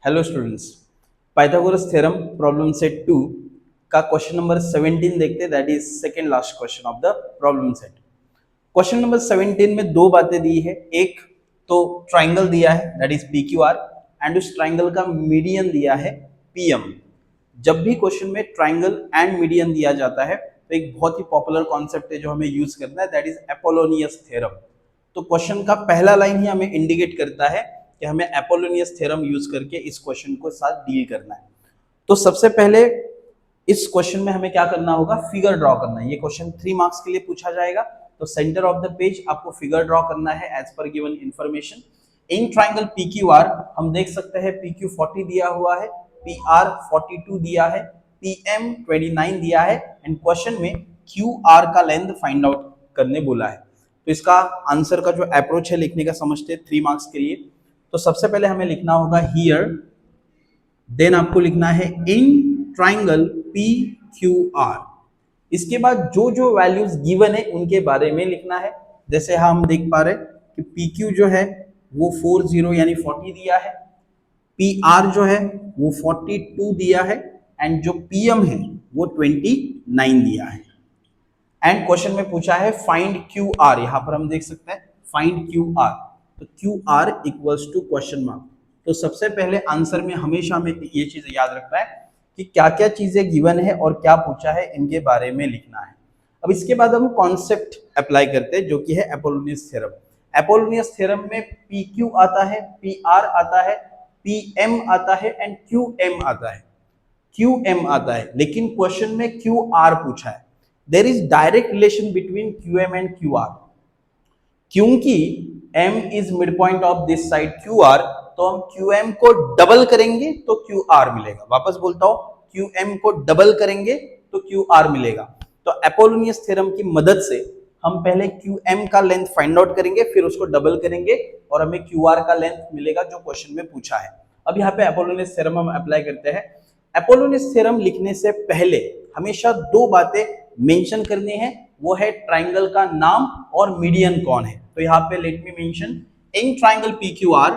Hello students, Pythagoras theorem problem set 2 का question number 17 देखते हैं। That is second last question of the problem set. Question number 17 में दो बातें दी है। एक तो ट्राइंगल दिया है that is P Q are and उस ट्राइंगल का मीडियन दिया है पीएम। जब भी क्वेश्चन में ट्राइंगल एंड मीडियन दिया जाता है तो एक बहुत ही पॉपुलर कॉन्सेप्ट है जो हमें यूज करना है, दैट इज अपोलोनियस थ्योरम। तो क्वेश्चन का पहला लाइन ही हमें इंडिकेट करता है कि हमें अपोलोनियस थ्योरम यूज करके इस क्वेश्चन को साथ डील करना है। तो सबसे पहले इस क्वेश्चन में हमें क्या करना होगा, फिगर ड्रॉ करना है। ये क्वेश्चन 3 मार्क्स के लिए पूछा जाएगा। तो सेंटर ऑफ द पेज आपको फिगर ड्रॉ करना है as per given information. In triangle P Q R हम देख सकते हैं पी क्यू 40 दिया हुआ है, पी आर 42 दिया है, पी एम 29 दिया है एंड क्वेश्चन में क्यू आर का लेंथ फाइंड आउट करने बोला है। तो इसका आंसर का जो अप्रोच है लिखने का समझते हैं 3 मार्क्स के लिए। तो सबसे पहले हमें लिखना होगा हियर, देन आपको लिखना है इन ट्राइंगल पी क्यू आर। इसके बाद जो जो वैल्यूज गिवन है उनके बारे में लिखना है। जैसे हम देख पा रहे कि पी क्यू जो है वो 40 यानी 40 दिया है, पी आर जो है वो 42 दिया है एंड जो पीएम है वो 29 दिया है। एंड क्वेश्चन में पूछा है फाइंड क्यू आर। यहां पर हम देख सकते हैं फाइंड क्यू आर, तो Q R equals to question mark. तो सबसे पहले आंसर में हमेशा हमें ये चीज याद रखना है कि क्या क्या चीजें गिवन है और क्या पूछा है इनके बारे में लिखना है। अब इसके बाद हम कॉन्सेप्ट अप्लाई करते हैं जो कि है अपोलोनियस थ्योरम। अपोलोनियस थ्योरम में पी क्यू आता है, पी आर आता है, पी एम आता है एंड क्यू एम आता है, क्यू एम आता है। लेकिन क्वेश्चन में क्यू आर पूछा है। There is direct relation between Q M and Q R. क्योंकि m is mid point of this side QR, तो हम QM को डबल करेंगे तो QR मिलेगा। वापस बोलता हूं, QM को डबल करेंगे तो QR मिलेगा। तो अपोलोनियस थ्योरम की मदद से हम पहले QM का लेंथ फाइंड आउट करेंगे, फिर उसको डबल करेंगे और हमें QR का लेंथ मिलेगा जो क्वेश्चन में पूछा है। अब यहाँ पे अपोलोनियस थ्योरम हम अप्लाई करते हैं। अपोलोनियस थ्योरम लिखने से पहले हमेशा दो बातें मेंशन करनी है, वो है ट्राइंगल का नाम और मीडियन कौन है। तो यहां पे let me mention in triangle PQR,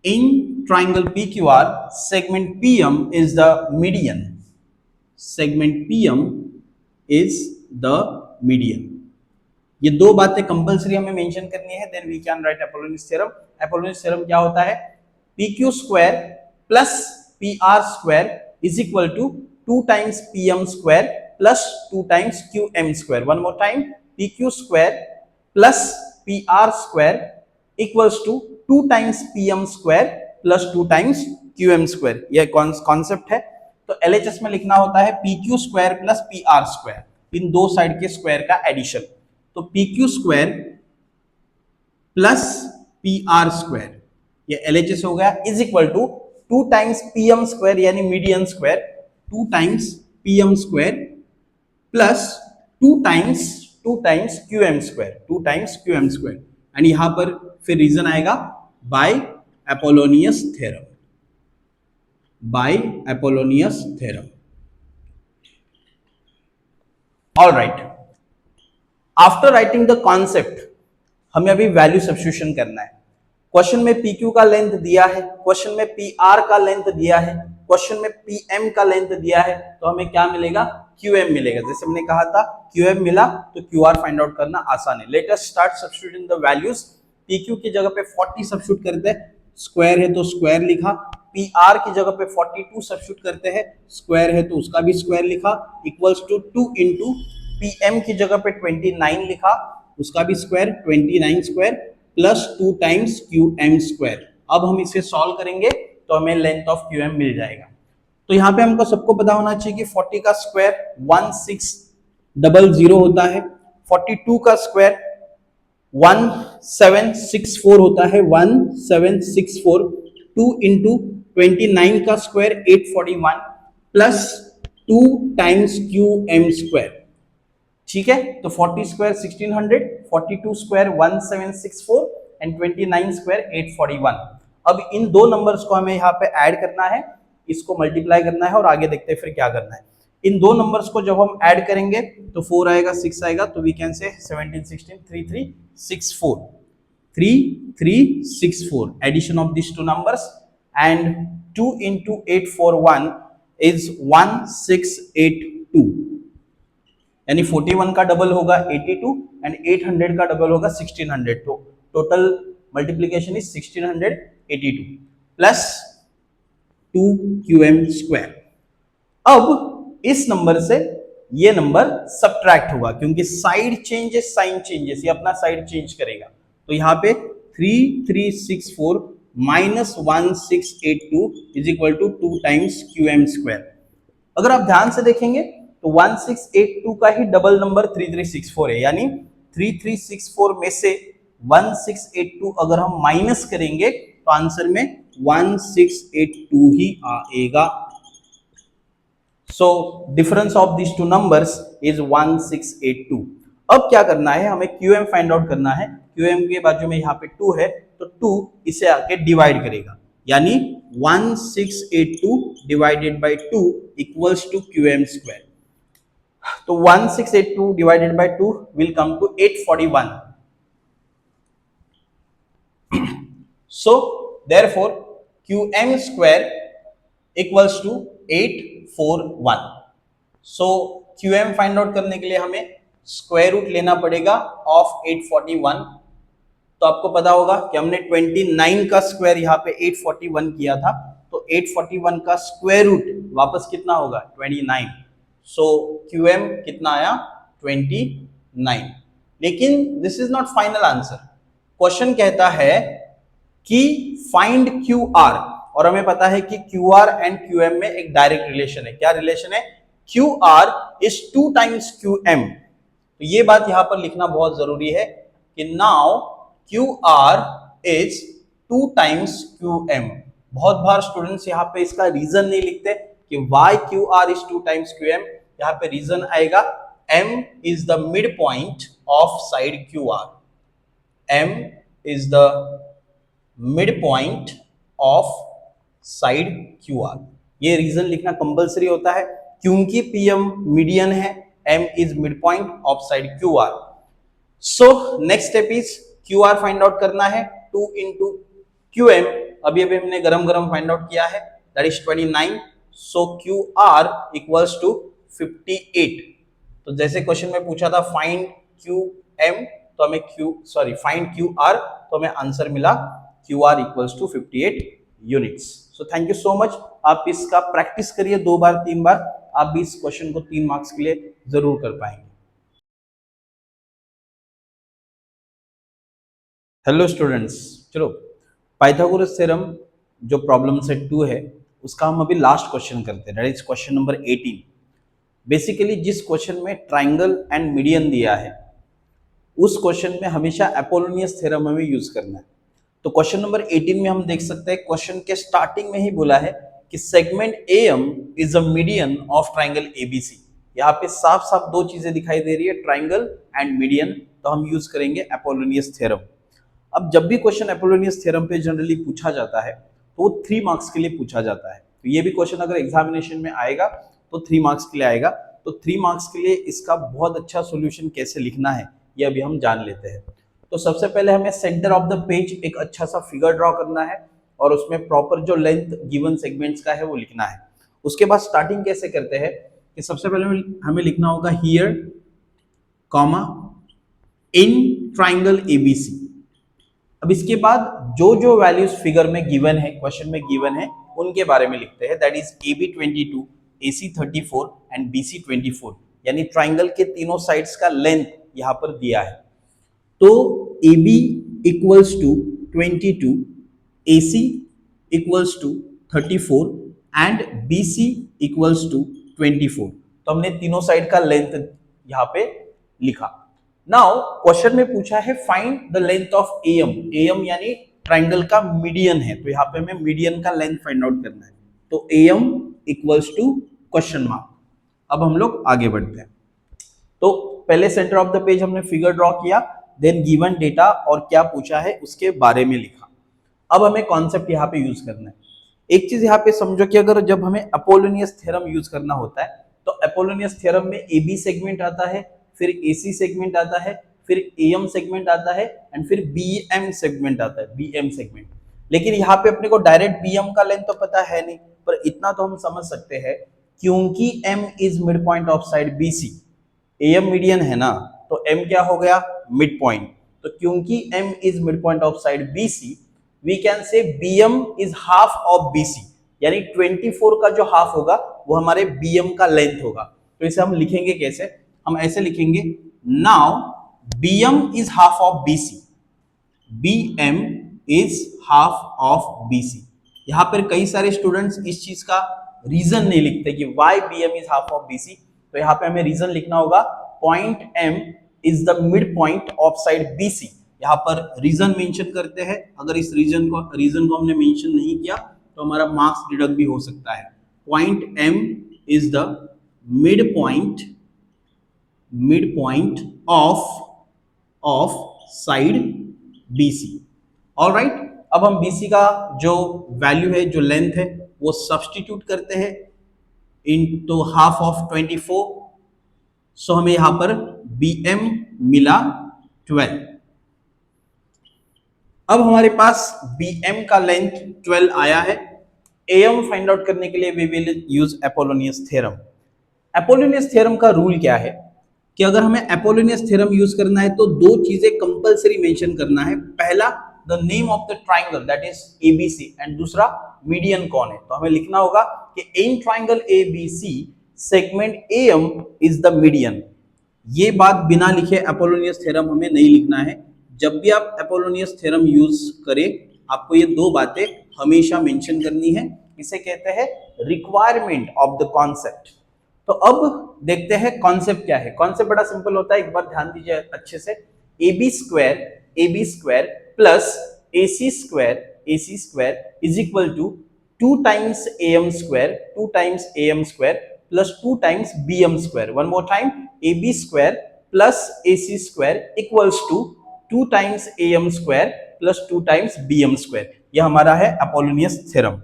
in triangle PQR segment PM is the median, segment PM is the median. ये दो बातें कंपलसरी हमें मेंशन करनी है, then we can write Apollonius theorem. Apollonius theorem क्या होता है, PQ square plus PR square is equal to 2 times PM square plus 2 times QM square. One more time, PQ square plus PR square equals to 2 times PM square plus 2 times QM square. यह concept है। तो LHS में लिखना होता है PQ square plus PR square, इन दो side के स्क्वायर का एडिशन। तो PQ square plus PR square, ये LHS हो गया, is equal to 2 times PM square यानी median square, 2 times PM square plus 2 times QM square, 2 times QM square. And यहां पर फिर रीजन आएगा by Apollonius theorem, by Apollonius theorem. Alright, after writing the concept हमें अभी value substitution करना है। Question में PQ का लेंथ दिया है, क्वेश्चन में PR का लेंथ दिया है, क्वेश्चन में PM का लेंथ दिया है, तो हमें क्या मिलेगा, QM मिलेगा। जैसे हमने कहा था QM मिला तो QR फाइंड आउट करना आसान है। Let us start substituting the values. PQ की जगह पे 40 सब्स्टिट्यूट करते हैं, स्क्वायर है तो स्क्वायर लिखा। PR की जगह पे 42 सब्स्टिट्यूट करते हैं, स्क्वायर है तो उसका भी स्क्वायर लिखा, इक्वल्स टू 2 इंटू PM की जगह पे 29 लिखा, उसका भी square 29 square plus 2 times QM square. अब हम इसे सॉल्व करेंगे तो हमें लेंथ ऑफ QM मिल जाएगा। तो यहाँ पे हमको सबको पता होना चाहिए कि 40 का स्क्वायर 1600 होता है, 42 का स्क्वायर 1764 होता है, 1764, 2 इंटू 29 का square 841 plus 2 times QM square. ठीक है, तो 40 स्क्वायर 1600, 42 स्क्वायर 1764 एंड 29 स्क्वायर 841। अब इन दो नंबर्स को हमें यहाँ पे ऐड करना है, इसको मल्टीप्लाई करना है और आगे देखते हैं फिर क्या करना है। इन दो नंबर्स को जब हम ऐड करेंगे तो 4 आएगा, 6 आएगा, तो वी कैन से 17 16 3364, 3364 addition of this two numbers and 2 into 841 is 1682, यानी 41 का डबल होगा 82 एंड 800 का डबल होगा 1600, तो total multiplication is 1682 plus 2qm square. अब इस नंबर से ये नंबर सब्ट्रैक्ट होगा क्योंकि साइड चेंजेस साइन चेंजेस, ये अपना साइड चेंज करेगा, तो यहाँ पे 3364 minus 1682 is equal to 2 times QM square. अगर आप ध्यान से देखेंगे तो 1682 का ही डबल नंबर 3364 है, यानी 3364 में से 1682 अगर हम माइनस करेंगे तो आंसर में 1682 ही आएगा। So difference of this two numbers is 1682। अब क्या करना है, हमें QM फाइंड आउट करना है। QM के बाजू में यहाँ पे 2 है तो 2 इसे आके डिवाइड करेगा, यानी 1682 divided by 2 equals to QM square. तो 1682 divided by 2 will come to 841। So therefore QM square equals to 841। So QM find out करने के लिए हमें स्क्वायर रूट लेना पड़ेगा ऑफ 841। तो आपको पता होगा कि हमने 29 का स्क्वायर यहाँ पे 841 किया था, तो 841 का स्क्वायर रूट वापस कितना होगा 29। सो QM कितना आया 29। लेकिन this is not final answer. Question कहता है कि फाइंड QR, और हमें पता है कि QR एंड QM में एक डायरेक्ट रिलेशन है। क्या रिलेशन है? QR is 2 times QM। तो ये बात यहां पर लिखना बहुत जरूरी है कि now QR is 2 times QM। बहुत बार स्टूडेंट्स यहाँ पे इसका रीजन नहीं लिखते कि why QR is 2 times QM। यहाँ पे रीजन आएगा M is the midpoint of side QR। M is the midpoint of side QR। ये रीजन लिखना कंपलसरी होता है क्योंकि PM मीडियन है, M is midpoint of side QR। So next step is QR find out करना है 2 into QM। अभी हमने गरम गरम फाइंड आउट किया है, that is 29। So QR equals to 58। तो जैसे क्वेश्चन में पूछा था फाइंड QM, तो हमें फाइंड QR, तो हमें आंसर मिला QR equals to 58 units. So thank you so much. आप इसका प्रैक्टिस करिए 2 बार 3 बार, आप भी इस क्वेश्चन को 3 मार्क्स के लिए जरूर कर पाएंगे। हेलो स्टूडेंट्स, चलो पाइथागोरस थ्योरम जो प्रॉब्लम सेट 2 है उसका हम अभी लास्ट क्वेश्चन करते हैं, that is question number 18। Basically जिस क्वेश्चन में ट्राइंगल एंड मीडियन दिया है उस क्वेश्चन में हमेशा अपोलोनियस थ्योरम हमें यूज करना है। तो क्वेश्चन नंबर 18 में हम देख सकते हैं क्वेश्चन के स्टार्टिंग में ही बोला है कि segment AM is a median of triangle ABC। यहाँ पे साफ साफ 2 चीजें दिखाई दे रही है, ट्राइंगल एंड मीडियन, तो हम यूज करेंगे अपोलोनियस थ्योरम। अब जब भी क्वेश्चन अपोलोनियस थ्योरम पे जनरली पूछा जाता है तो वो 3 मार्क्स के लिए पूछा जाता है। तो ये भी क्वेश्चन अगर एग्जामिनेशन में आएगा तो 3 मार्क्स के लिए आएगा। तो 3 मार्क्स के लिए इसका बहुत अच्छा सोल्यूशन कैसे लिखना है ये अभी हम जान लेते हैं। तो सबसे पहले हमें सेंटर ऑफ द पेज एक अच्छा सा फिगर ड्रॉ करना है और उसमें प्रॉपर जो लेंथ गिवन सेगमेंट्स का है वो लिखना है। उसके बाद स्टार्टिंग कैसे करते हैं कि सबसे पहले हमें लिखना होगा here comma in triangle ABC। अब इसके बाद जो जो वैल्यूज फिगर में गिवन है, क्वेश्चन में गिवन है, उनके बारे में लिखते हैं, that is AB 22, AC 34 and BC 24, यानी ट्राइंगल के तीनों साइड्स का लेंथ यहाँ पर दिया है। तो AB equals to 22, AC equals to 34 and BC equals to 24। तो हमने तीनों साइड का लेंथ यहाँ पे लिखा। नाउ क्वेश्चन में पूछा है find the length of AM। AM यानी ट्राइंगल का मीडियन है, तो यहाँ पे हमें मीडियन का लेंथ फाइंड आउट करना है। तो AM equals to question mark. अब हम लोग आगे बढ़ते हैं। तो पहले सेंटर ऑफ द पेज हमने फिगर ड्रॉ किया, देन गिवन डेटा और क्या पूछा है उसके बारे में लिखा। अब हमें कॉन्सेप्ट यहाँ पे यूज करना है। एक चीज यहाँ पे समझो कि अगर जब हमें अपोलोनियस थ्योरम यूज करना होता है तो अपोलोनियस थ्योरम में AB सेगमेंट आता है, फिर AC सेगमेंट आता है, फिर AM सेगमेंट आता है एंड फिर BM सेगमेंट आता है, BM सेगमेंट। लेकिन यहाँ पे अपने को डायरेक्ट bm का लेंथ तो पता है नहीं, पर इतना तो हम समझ सकते हैं क्योंकि m is mid point of side bc, am median है ना, तो m क्या हो गया, मिड पॉइंट। तो क्योंकि m is mid point of side bc, we can say bm is half of bc, यानी 24 का जो हाफ होगा वो हमारे bm का लेंथ होगा। तो इसे हम लिखेंगे कैसे, हम ऐसे लिखेंगे, now bm is half of bc, bm is half of bc। यहां पर कई सारे स्टूडेंट्स इस चीज का रीजन नहीं लिखते कि why bm is half of bc, तो यहाँ पे हमें रीजन लिखना होगा, point m is the mid point of side bc। यहाँ पर रीजन मेंशन करते हैं, अगर इस रीजन को हमने मेंशन नहीं किया तो हमारा मार्क्स डिडक्ट भी हो सकता है। Point m is the mid point of side BC। Alright, अब हम BC का जो वैल्यू है, जो लेंथ है, वो सब्स्टिट्यूट करते हैं इनटू हाफ ऑफ 24, सो हमें यहां पर BM मिला 12। अब हमारे पास BM का लेंथ 12 आया है। AM फाइंड आउट करने के लिए we will use Apollonius theorem. Apollonius theorem का रूल क्या है कि अगर हमें अपोलोनियस थ्योरम यूज करना है तो दो चीजें कंपलसरी मेंशन करना है। पहला, the name of the triangle that is ABC, and दूसरा मीडियन कौन है। तो हमें लिखना होगा कि in triangle ABC segment AM is the median. ये बात बिना लिखे अपोलोनियस थ्योरम हमें नहीं लिखना है। जब भी आप अपोलोनियस थ्योरम यूज करें, आपको ये दो बातें हमेशा मेंशन करनी है। इसे कहते हैं रिक्वायरमेंट ऑफ द कॉन्सेप्ट। तो अब देखते हैं कॉन्सेप्ट क्या है। कॉन्सेप्ट बड़ा सिंपल होता है, एक बार ध्यान दीजिए अच्छे से। AB square plus AC square is equal to 2 times AM square plus 2 times BM square. One more time, AB square plus AC square equals to 2 times AM square plus 2 times BM square. यह हमारा है Apollonius theorem.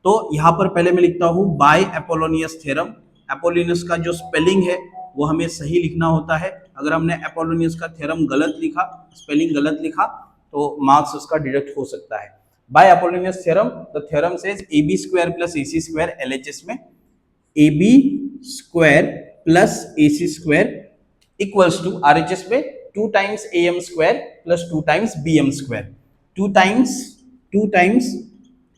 तो यहां पर पहले मैं लिखता हूं बाय अपोलोनियस थ्योरम। अपोलोनियस का जो स्पेलिंग है वो हमें सही लिखना होता है। अगर हमने अपोलोनियस का थ्योरम गलत लिखा, स्पेलिंग गलत लिखा, तो मार्क्स उसका डिडक्ट हो सकता है। By Apollonius theorem, the theorem says AB square plus AC square, LHS में AB square plus AC square equals to RHS में 2 times AM square plus 2 times BM square, 2 times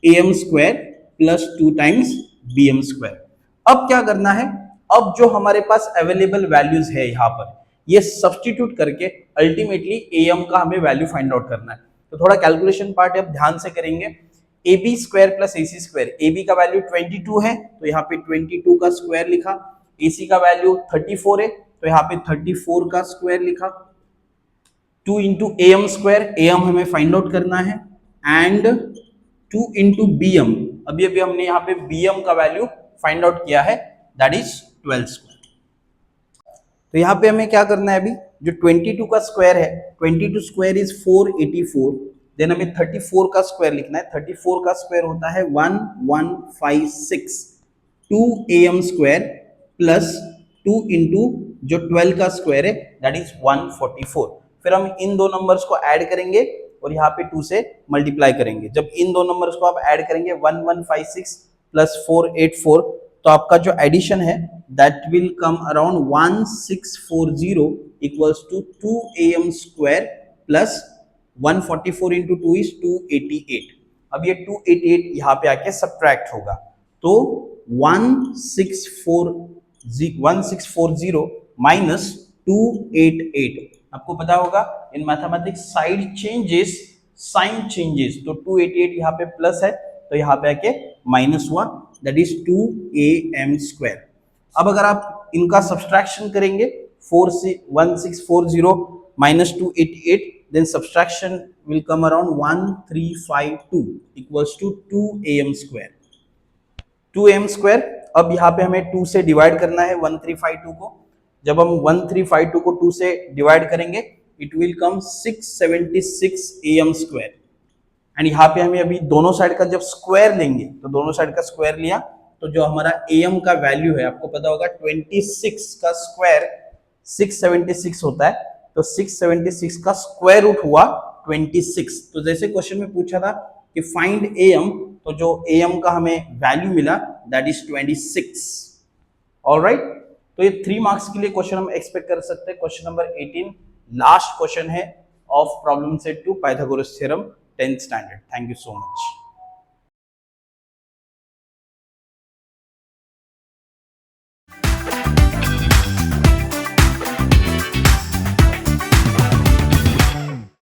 AM square plus 2 times BM square. अब क्या करना है, अब जो हमारे पास available values है यहाँ पर, ये सब्स्टिट्यूट करके अल्टीमेटली AM का हमें वैल्यू फाइंड आउट करना है। तो थोड़ा कैलकुलेशन पार्ट अब ध्यान से करेंगे। AB square plus AC square, AB का वैल्यू 22 है तो यहाँ पे 22 का स्क्वायर लिखा। AC का वैल्यू 34 है तो यहाँ पे 34 का स्क्वायर लिखा। 2 इंटू AM स्क्वायर, AM हमें फाइंड आउट करना है, एंड 2 इंटू BM, अभी अभी हमने यहाँ पे BM का वैल्यू फाइंड आउट किया है, दैट इज 12 स्क्वायर। तो यहाँ पे हमें क्या करना है, अभी जो 22 का स्क्वायर है, 22 स्क्वायर इज 484, देन हमें 34 का स्क्वायर लिखना है। 34 का स्क्वायर होता है 1156, 2 AM स्क्वायर प्लस 2 इंटू जो 12 का स्क्वायर है दैट इज 144। फिर हम इन दो नंबर्स को ऐड करेंगे और यहाँ पे 2 से मल्टीप्लाई करेंगे। जब इन दो नंबर्स को आप ऐड करेंगे 1156 प्लस 484, तो आपका जो एडिशन है that will come around 1640 equals to 2 AM square plus 144 into 2 is 288। अब ये 288 यहाँ पे आके सब्ट्रैक्ट होगा, तो 1640 माइनस 288। आपको पता होगा in mathematics side changes sign changes, तो 288 यहाँ पे प्लस है तो यहाँ पे आके माइनस हुआ, दैट इज 2 AM स्क्वायर। अब अगर आप इनका सब्सट्रैक्शन करेंगे 1640 minus 288, then subtraction will come around 1352 equals to 2 AM square। 2 AM square, अब यहाँ पे हमें 2 से डिवाइड करना है 1352 को। जब हम 1352 को 2 से डिवाइड करेंगे it will come 676 AM square. And यहाँ पे हमें अभी दोनों साइड का जब स्क्वायर लेंगे, तो दोनों साइड का स्क्वायर लिया तो जो हमारा AM का वैल्यू है, आपको पता होगा 26 का स्क्वायर 676 होता है, तो 676 का स्क्वायर रूट हुआ 26। तो जैसे क्वेश्चन में पूछा था कि फाइंड एम, तो जो एम का हमें वैल्यू मिला दैट इज 26। ऑलराइट, तो ये 3 मार्क्स के लिए क्वेश्चन हम एक्सपेक्ट कर सकते हैं। क्वेश्चन नंबर 18 लास्ट क्वेश्चन है of problem set 2 Pythagoras theorem 10th standard. Thank you so much.